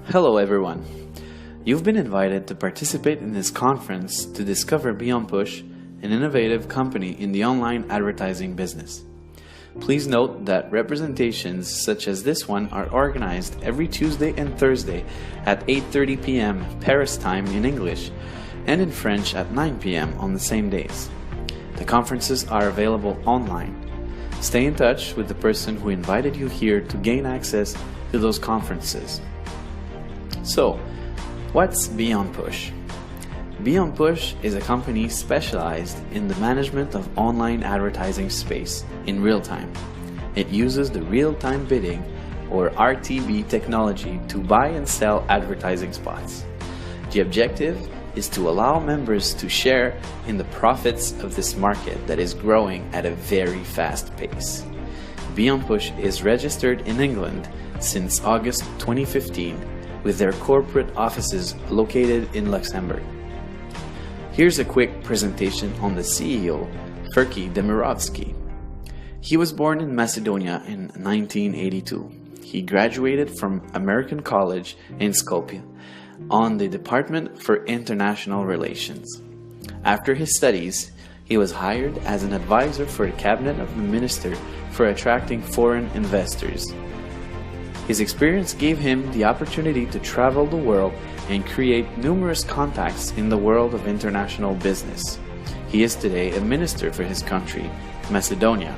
Hello everyone. You've been invited to participate in this conference to discover Beonpush, an innovative company in the online advertising business. Please note that representations such as this one are organized every Tuesday and Thursday at 8:30 p.m. Paris time in English and in French at 9 p.m. on the same days. The conferences are available online. Stay in touch with the person who invited you here to gain access to those conferences. So, what's Beonpush? Beonpush is a company specialized in the management of online advertising space in real time. It uses the real-time bidding or RTB technology to buy and sell advertising spots. The objective is to allow members to share in the profits of this market that is growing at a very fast pace. Beonpush is registered in England since August 2015 with their corporate offices located in Luxembourg. Here's a quick presentation on the CEO, Ferki Demirovski. He was born in Macedonia in 1982. He graduated from American College in Skopje on the Department for International Relations. After his studies, he was hired as an advisor for the cabinet of the minister for attracting foreign investors. His experience gave him the opportunity to travel the world and create numerous contacts in the world of international business. He is today a minister for his country, Macedonia.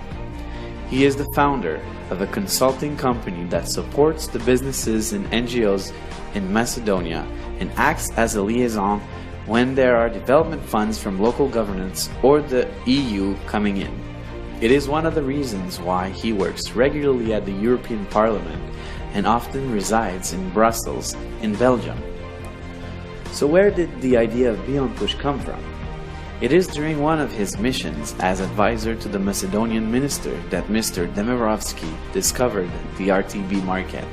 He is the founder of a consulting company that supports the businesses and NGOs in Macedonia and acts as a liaison when there are development funds from local governments or the EU coming in. It is one of the reasons why he works regularly at the European Parliament and often resides in Brussels, in Belgium. So where did the idea of Beonpush come from? It is during one of his missions as advisor to the Macedonian minister that Mr. Demirovski discovered the RTB market.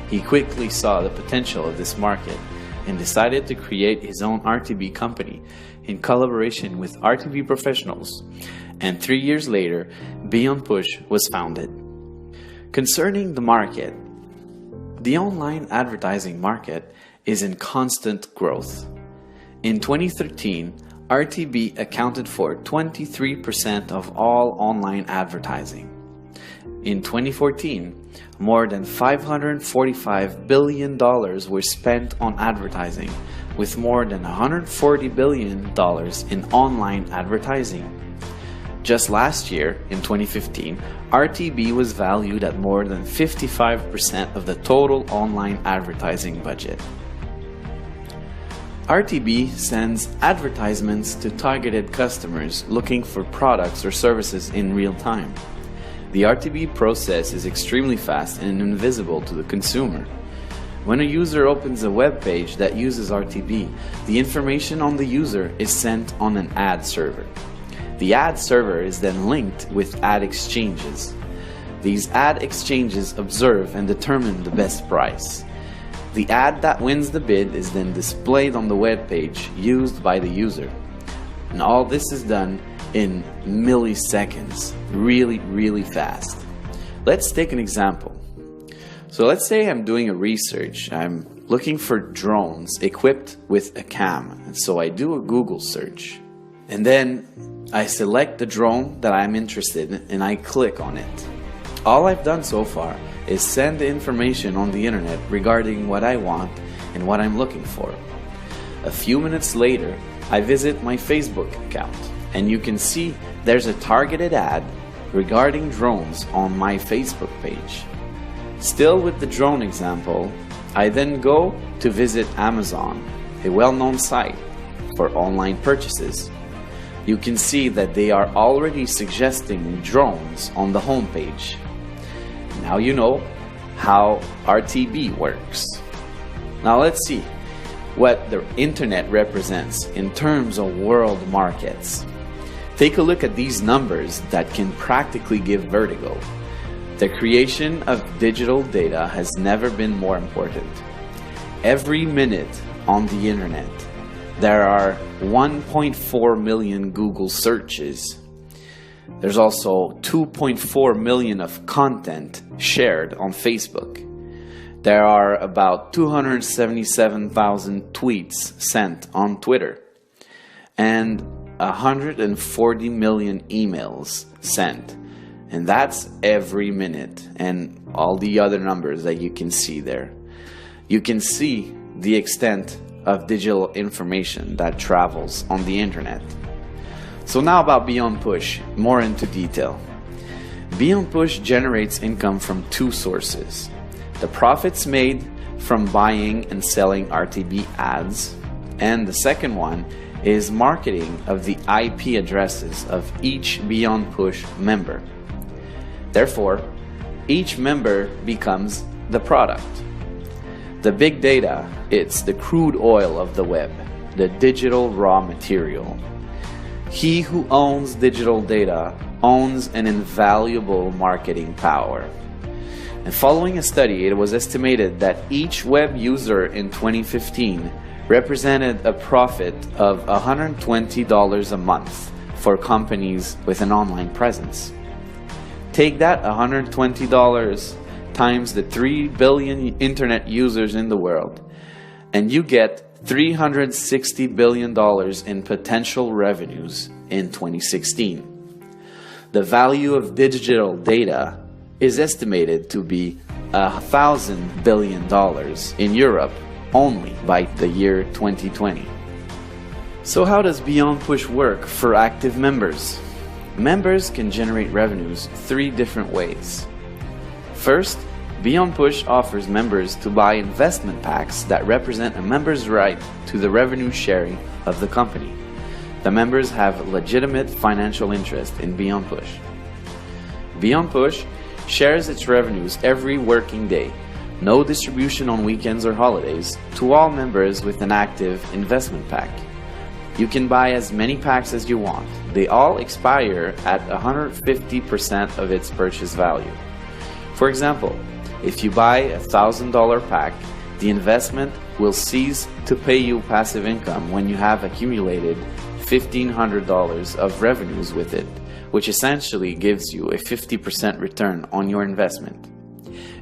He quickly saw the potential of this market and decided to create his own RTB company in collaboration with RTB professionals. And 3 years later, Beonpush was founded. Concerning the market, the online advertising market is in constant growth. In 2013, RTB accounted for 23% of all online advertising. In 2014, more than $545 billion were spent on advertising, with more than $140 billion in online advertising. Just last year, in 2015, RTB was valued at more than 55% of the total online advertising budget. RTB sends advertisements to targeted customers looking for products or services in real time. The RTB process is extremely fast and invisible to the consumer. When a user opens a web page that uses RTB, the information on the user is sent on an ad server. The ad server is then linked with ad exchanges. These ad exchanges observe and determine the best price. The ad that wins the bid is then displayed on the web page used by the user. And all this is done in milliseconds, really fast. Let's take an example. So let's say I'm doing a research. I'm looking for drones equipped with a cam. And so I do a Google search. And then I select the drone that I'm interested in and I click on it. All I've done so far is send the information on the internet regarding what I want and what I'm looking for. A few minutes later, I visit my Facebook account and you can see there's a targeted ad regarding drones on my Facebook page. Still with the drone example, I then go to visit Amazon, a well-known site for online purchases. You can see that they are already suggesting drones on the homepage. Now you know how RTB works. Now let's see what the internet represents in terms of world markets. Take a look at these numbers that can practically give vertigo. The creation of digital data has never been more important. Every minute on the internet, there are 1.4 million Google searches. There's also 2.4 million of content shared on Facebook. There are about 277,000 tweets sent on Twitter and 140 million emails sent. And that's every minute, and all the other numbers that you can see there. You can see the extent of digital information that travels on the internet. So now about Beonpush, more into detail. Beonpush generates income from two sources: the profits made from buying and selling RTB ads, and the second one is marketing of the IP addresses of each Beonpush member. Therefore, each member becomes the product. The big data, it's the crude oil of the web, the digital raw material. He who owns digital data owns an invaluable marketing power. And following a study, it was estimated that each web user in 2015 represented a profit of $120 a month for companies with an online presence. Take that $120 times the 3 billion internet users in the world, and you get $360 billion in potential revenues in 2016. The value of digital data is estimated to be $1,000 billion in Europe only by the year 2020. So how does Beonpush work for active members? Members can generate revenues 3 different ways. First, Beonpush offers members to buy investment packs that represent a member's right to the revenue sharing of the company. The members have legitimate financial interest in Beonpush. Beonpush shares its revenues every working day, no distribution on weekends or holidays, to all members with an active investment pack. You can buy as many packs as you want. They all expire at 150% of its purchase value. For example, if you buy a $1,000 pack, the investment will cease to pay you passive income when you have accumulated $1,500 of revenues with it, which essentially gives you a 50% return on your investment.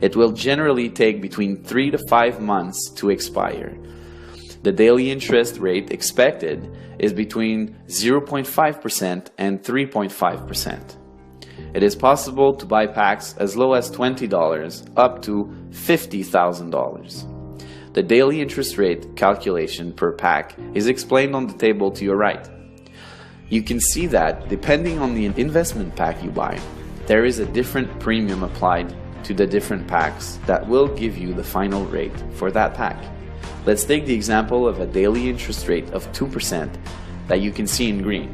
It will generally take between 3 to 5 months to expire. The daily interest rate expected is between 0.5% and 3.5%. It is possible to buy packs as low as $20 up to $50,000. The daily interest rate calculation per pack is explained on the table to your right. You can see that depending on the investment pack you buy, there is a different premium applied to the different packs that will give you the final rate for that pack. Let's take the example of a daily interest rate of 2% that you can see in green.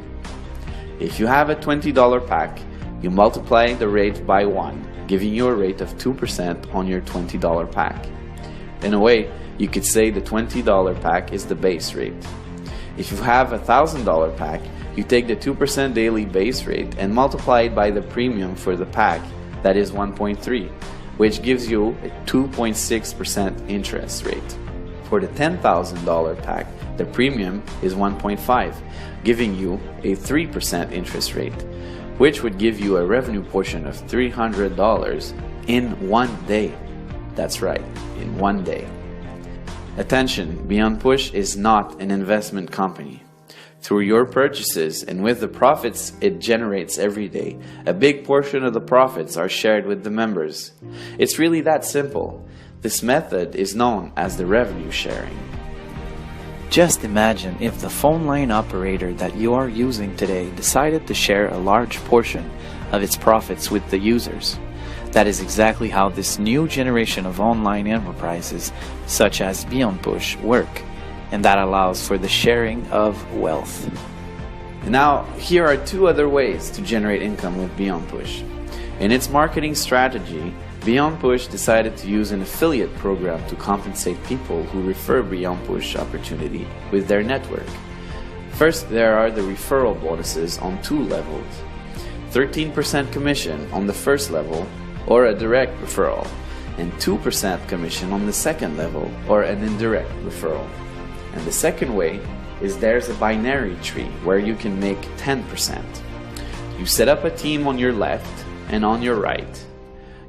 If you have a $20 pack, you multiply the rate by 1, giving you a rate of 2% on your $20 pack. In a way, you could say the $20 pack is the base rate. If you have a $1,000 pack, you take the 2% daily base rate and multiply it by the premium for the pack, that is 1.3, which gives you a 2.6% interest rate. For the $10,000 pack, the premium is 1.5, giving you a 3% interest rate, which would give you a revenue portion of $300 in 1 day. That's right, in 1 day. Attention, Beonpush is not an investment company. Through your purchases and with the profits it generates every day, a big portion of the profits are shared with the members. It's really that simple. This method is known as the revenue sharing. Just imagine if the phone line operator that you are using today decided to share a large portion of its profits with the users. That is exactly how this new generation of online enterprises, such as Beonpush, work, and that allows for the sharing of wealth. Now, here are 2 other ways to generate income with Beonpush. In its marketing strategy, Beonpush decided to use an affiliate program to compensate people who refer Beonpush opportunity with their network. First, there are the referral bonuses on 2 levels. 13% commission on the first level, or a direct referral, and 2% commission on the second level, or an indirect referral. And the second way is there's a binary tree where you can make 10%. You set up a team on your left and on your right.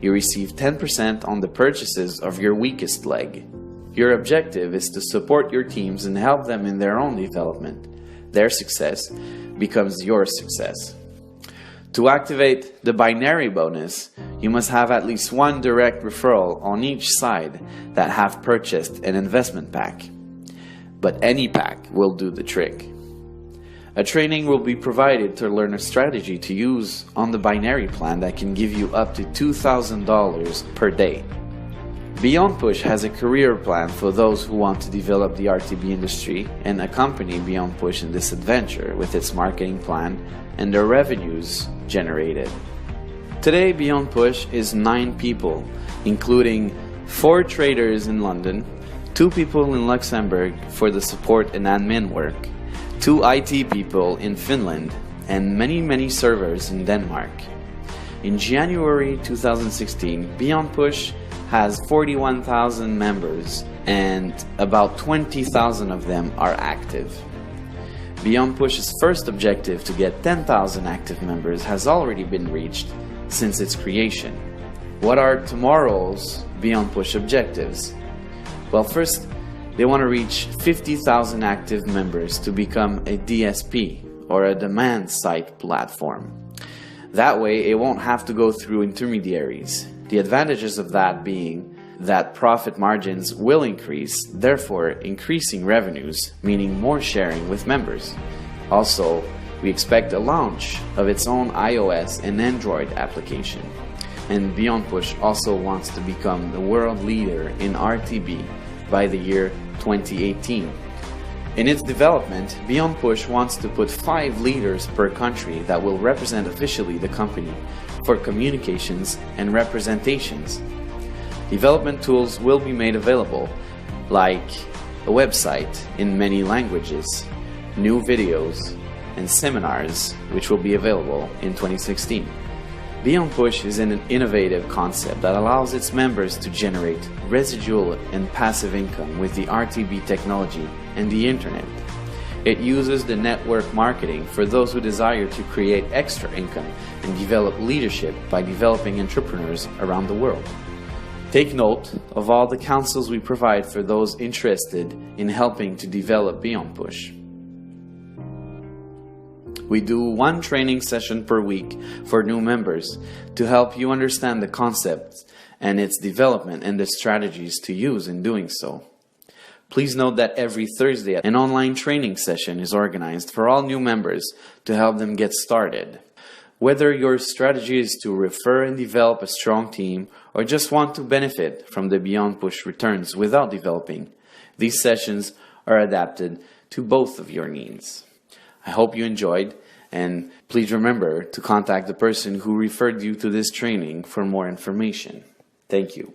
You receive 10% on the purchases of your weakest leg. Your objective is to support your teams and help them in their own development. Their success becomes your success. To activate the binary bonus, you must have at least one direct referral on each side that have purchased an investment pack. But any pack will do the trick. A training will be provided to learn a strategy to use on the binary plan that can give you up to $2,000 per day. Beonpush has a career plan for those who want to develop the RTB industry and accompany Beonpush in this adventure with its marketing plan and the revenues generated. Today, Beonpush is 9 people, including 4 traders in London, 2 people in Luxembourg for the support and admin work, 2 IT people in Finland, and many servers in Denmark. In January 2016, Beonpush has 41,000 members and about 20,000 of them are active. Beonpush's first objective to get 10,000 active members has already been reached since its creation. What are tomorrow's Beonpush objectives? Well, first, they want to reach 50,000 active members to become a DSP, or a demand side platform. That way, it won't have to go through intermediaries. The advantages of that being that profit margins will increase, therefore increasing revenues, meaning more sharing with members. Also, we expect a launch of its own iOS and Android application. And Beonpush also wants to become the world leader in RTB by the year 2018. In its development, Beonpush wants to put 5 leaders per country that will represent officially the company for communications and representations. Development tools will be made available, like a website in many languages, new videos, and seminars, which will be available in 2016. Beonpush is an innovative concept that allows its members to generate residual and passive income with the RTB technology and the internet. It uses the network marketing for those who desire to create extra income and develop leadership by developing entrepreneurs around the world. Take note of all the counsels we provide for those interested in helping to develop Beonpush. We do 1 training session per week for new members to help you understand the concept and its development and the strategies to use in doing so. Please note that every Thursday, an online training session is organized for all new members to help them get started. Whether your strategy is to refer and develop a strong team or just want to benefit from the Beonpush returns without developing, these sessions are adapted to both of your needs. I hope you enjoyed, and please remember to contact the person who referred you to this training for more information. Thank you.